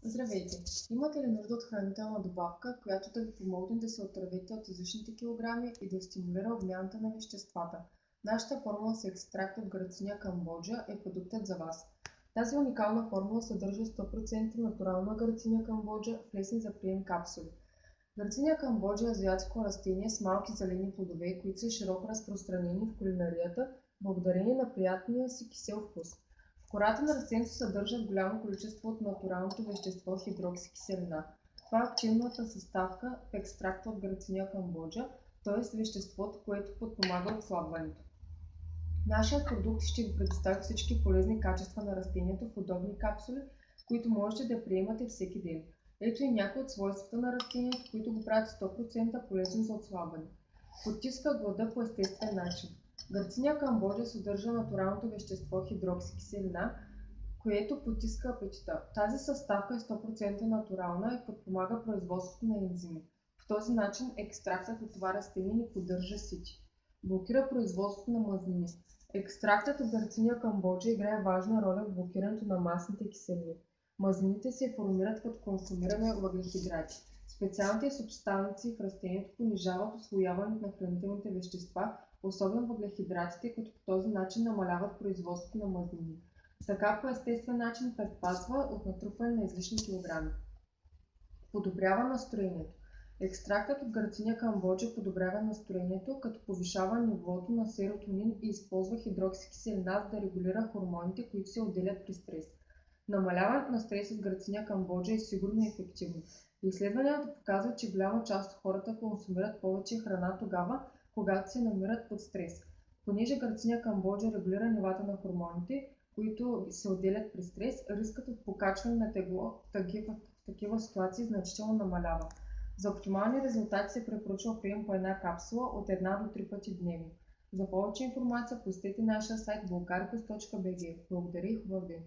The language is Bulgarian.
Здравейте! Имате ли нужда от хранителна добавка, която да ви помогне да се отървете от излишните килограми и да стимулира обмяната на веществата? Нашата формула с екстракт от грациня камбоджа е продуктът за вас. Тази уникална формула съдържа 100% натурална грациня камбоджа в лесни за прием капсули. Гърциня камбоджа е азиатско растение с малки зелени плодове, които са широко разпространени в кулинарията, благодарение на приятния си кисел вкус. В кората на растението се съдържат голямо количество от натуралното вещество хидроксикиселина. Това е активната съставка в екстракта от гърциня камбоджа, т.е. веществото, което подпомага отслабването. Нашият продукт ще ви предостави всички полезни качества на растението в удобни капсули, които можете да приемате всеки ден. Ето и някои от свойствата на растението, които го правят 100% полезно за отслабване. Потиска глада по естествен начин. Гърциня камбоджа съдържа натуралното вещество хидроксикиселина, което потиска апетита. Тази съставка е 100% натурална и подпомага производството на ензими. По този начин екстрактът от това растение ни поддържа сити. Блокира производството на мазнини. Екстрактът от гърциня камбоджа играе важна роля в блокирането на масните киселини. Мазнините се формират като консумираме въглехидрати. Специалните субстанции в растението понижават усвояването на хранителните вещества, особено въглехидратите, като по този начин намаляват производството на мазнини. Така по естествен начин предпазва от натрупване на излишни килограми. Подобрява настроението. Екстрактът от гърциня камбоджа подобрява настроението, като повишава нивото на серотонин и използва хидроксикиселина, за да регулира хормоните, които се отделят при стрес. Намаляването на стрес с гърциня камбоджа е сигурно и ефективно. Изследванията показват, че голяма част от хората консумират повече храна тогава, когато се намират под стрес. Понеже гърциня камбоджа регулира нивата на хормоните, които се отделят при стрес, рискът от покачване на тегло в такива ситуации значително намалява. За оптимални резултати се препоръчва прием по една капсула от 1 до 3 пъти дневно. За повече информация посетете нашия сайт bulgaricos.bg. Благодаря и хубав ден!